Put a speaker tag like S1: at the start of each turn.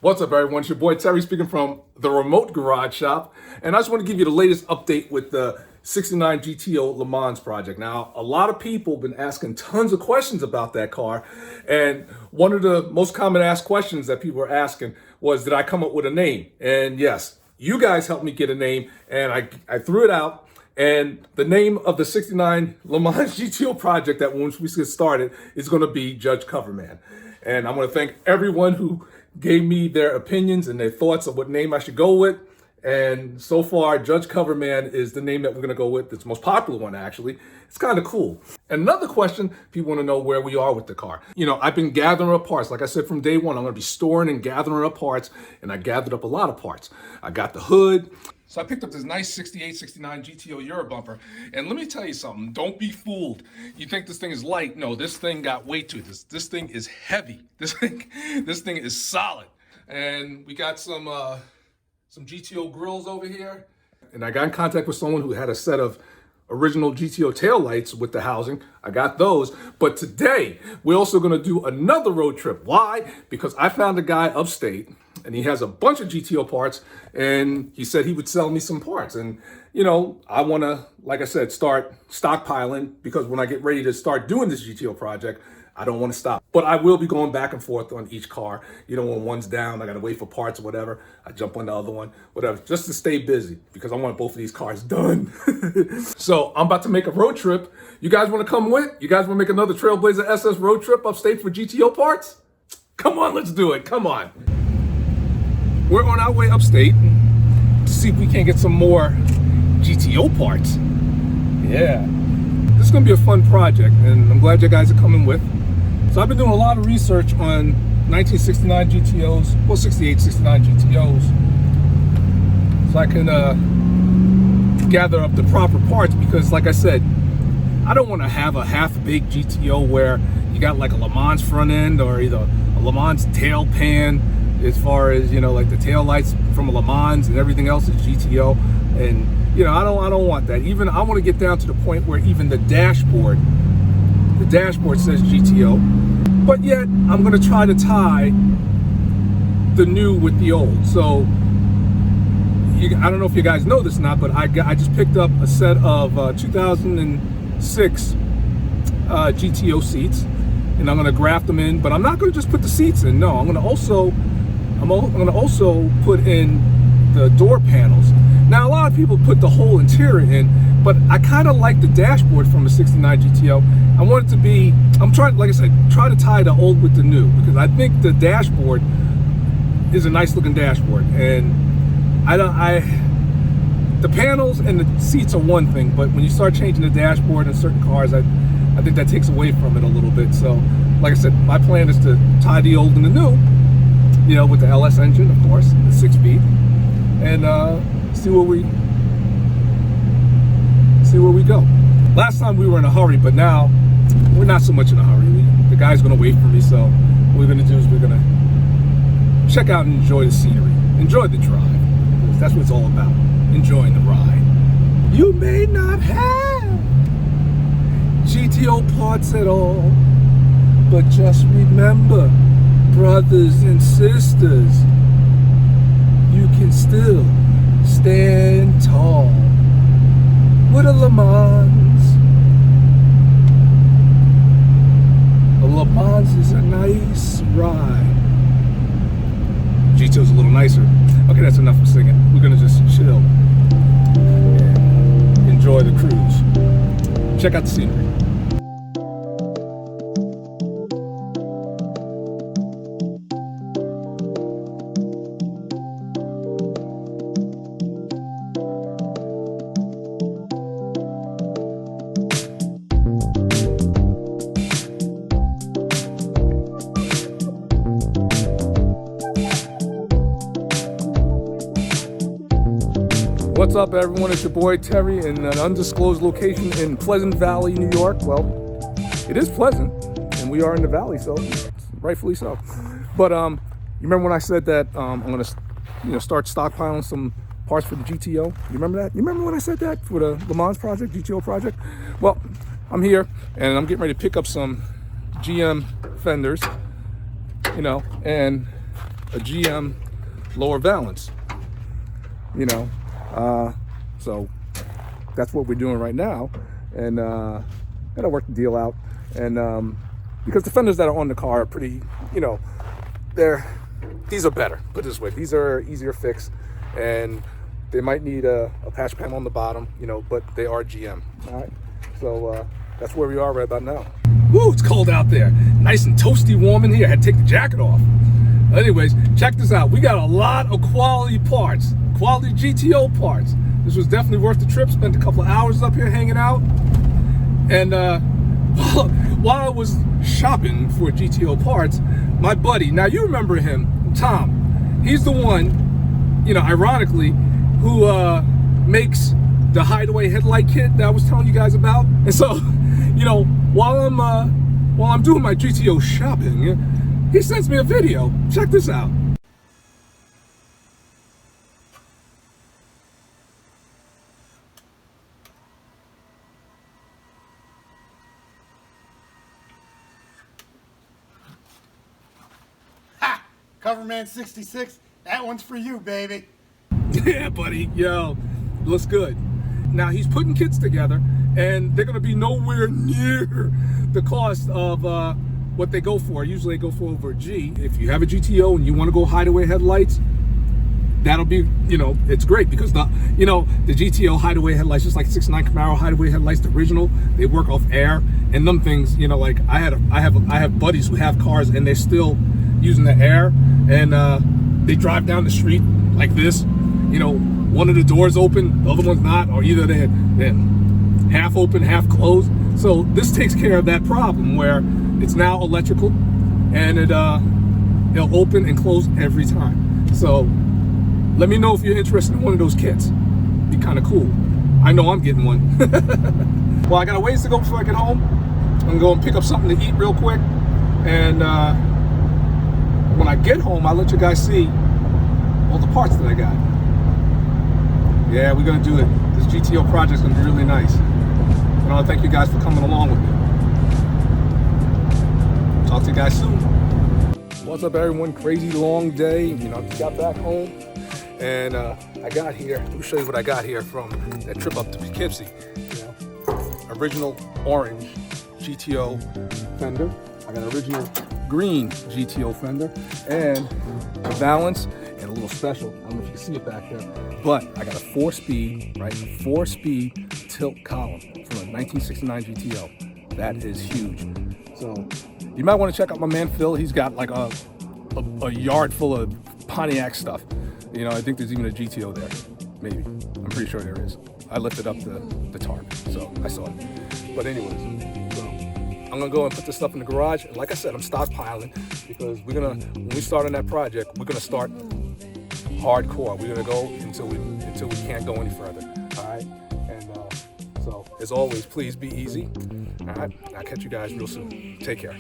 S1: What's up, everyone? It's your boy Terry speaking from the remote garage shop. And I just want to give you the latest update with the 69 GTO LeMans project. Now, a lot of people have been asking tons of questions about that car. And one of the most common asked questions that people were asking was, did I come up with a name? And yes, you guys helped me get a name, and I threw it out. And the name of the 69 LeMans GTO project that once we get started is going to be Judge Coverman. And I want to thank everyone who gave me their opinions and their thoughts of what name I should go with. And so far, Judge Coverman is the name that we're going to go with. It's the most popular one, actually. It's kind of cool. And another question, people want to know where we are with the car. You know, I've been gathering up parts. Like I said, from day one, I'm going to be storing and gathering up parts. And I gathered up a lot of parts. I got the hood. So I picked up this nice 68, 69 GTO Euro bumper. And let me tell you something, don't be fooled. You think this thing is light. No, this thing got weight to it. This thing is heavy. This thing is solid. And we got some GTO grills over here. And I got in contact with someone who had a set of original GTO taillights with the housing. I got those. But today, we're also going to do another road trip. Why? Because I found a guy upstate, and he has a bunch of GTO parts, and he said he would sell me some parts. And, you know, I want to, like I said, start stockpiling, because when I get ready to start doing this GTO project, I don't want to stop. But I will be going back and forth on each car. You know, when one's down, I got to wait for parts or whatever. I jump on the other one, whatever, just to stay busy, because I want both of these cars done. So I'm about to make a road trip. You guys want to come with? You guys want to make another Trailblazer SS road trip upstate for GTO parts? Come on, let's do it. Come on. We're on our way upstate to see if we can't get some more GTO parts. Yeah. This is going to be a fun project, and I'm glad you guys are coming with. So I've been doing a lot of research on 1969 GTOs, well, 68, 69 GTOs, so I can gather up the proper parts, because like I said, I don't want to have a half-baked GTO where you got like a LeMans front end or either a LeMans tail pan, as far as, you know, like the tail lights from a LeMans and everything else is GTO. And, you know, I don't want that. Even I want to get down to the point where even the dashboard says GTO, but yet I'm going to try to tie the new with the old. So I don't know if you guys know this or not, but I just picked up a set of 2006 GTO seats, and I'm going to graft them in. But I'm not going to just put the seats in. No, I'm going to also put in the door panels. Now, a lot of people put the whole interior in, but I kind of like the dashboard from the 69 GTO. I want it to be, I'm trying, like I said, try to tie the old with the new, because I think the dashboard is a nice looking dashboard. And the panels and the seats are one thing, but when you start changing the dashboard in certain cars, I think that takes away from it a little bit. So, like I said, my plan is to tie the old and the new, you know, with the LS engine, of course, the 6-speed, and see where we go. Last time we were in a hurry, but now we're not so much in a hurry. The guy's gonna wait for me, so what we're gonna do is we're gonna check out and enjoy the scenery, enjoy the drive, because that's what it's all about, enjoying the ride. You may not have GTO parts at all, but just remember, brothers and sisters, you can still stand tall with a LeMans. A LeMans is a nice ride. GTO's a little nicer. Okay, that's enough for singing. We're gonna just chill and enjoy the cruise. Check out the scenery. What's up, everyone? It's your boy Terry in an undisclosed location in Pleasant Valley, New York. Well, it is pleasant, and we are in the valley, so rightfully so. But you remember when I said that I'm gonna, start stockpiling some parts for the GTO? You remember that? You remember when I said that for the LeMans project, GTO project? Well, I'm here, and I'm getting ready to pick up some GM fenders, and a GM lower valance, you know. So that's what we're doing right now, and gotta work the deal out. And because the fenders that are on the car are pretty, you know, these are better, put it this way, these are easier fix, and they might need a patch panel on the bottom, you know, but they are GM. All right, so that's where we are right about now. Woo, it's cold out there, nice and toasty warm in here. I had to take the jacket off. Anyways, check this out. We got a lot of quality parts, quality GTO parts. This was definitely worth the trip. Spent a couple of hours up here hanging out. And while I was shopping for GTO parts, my buddy, now you remember him, Tom, he's the one, you know, ironically, who makes the hideaway headlight kit that I was telling you guys about. And so, you know, while I'm doing my GTO shopping, he sends me a video. Check this out.
S2: Ha! Coverman66, that one's for you, baby.
S1: Yeah, buddy. Yo, looks good. Now he's putting kits together, and they're gonna be nowhere near the cost of what they go for. Usually they go for over a G. If you have a GTO and you want to go hideaway headlights, that'll be, you know, it's great because the GTO hideaway headlights, just like 69 Camaro hideaway headlights, the original, they work off air, and them things, you know, like I have buddies who have cars and they're still using the air, and they drive down the street like this, you know, one of the doors open, the other one's not, or either they're half open, half closed. So this takes care of that problem where it's now electrical, and it'll open and close every time. So let me know if you're interested in one of those kits. Be kind of cool. I know I'm getting one. Well, I got a ways to go before I get home. I'm gonna go and pick up something to eat real quick, and when I get home, I'll let you guys see all the parts that I got. Yeah, we're gonna do it. This GTO project's gonna be really nice. And I want to thank you guys for coming along with me. Talk to you guys soon. What's up, everyone? Crazy long day. You know, I got back home, and I got here. Let me show you what I got here from that trip up to Poughkeepsie. You know, original orange GTO fender. I got an original green GTO fender, and a valance, and a little special. I don't know if you can see it back there, but I got a 4-speed, right? 4-speed tilt column from a 1969 GTO. That is huge. So you might want to check out my man Phil. He's got like a yard full of Pontiac stuff. You know, I think there's even a GTO there. Maybe. I'm pretty sure there is. I lifted up the tarp, so I saw it. But anyways, so I'm gonna go and put this stuff in the garage. And like I said, I'm stockpiling because when we start on that project, we're gonna start hardcore. We're gonna go until we can't go any further. All right. And so as always, please be easy. All right. I'll catch you guys real soon. Take care.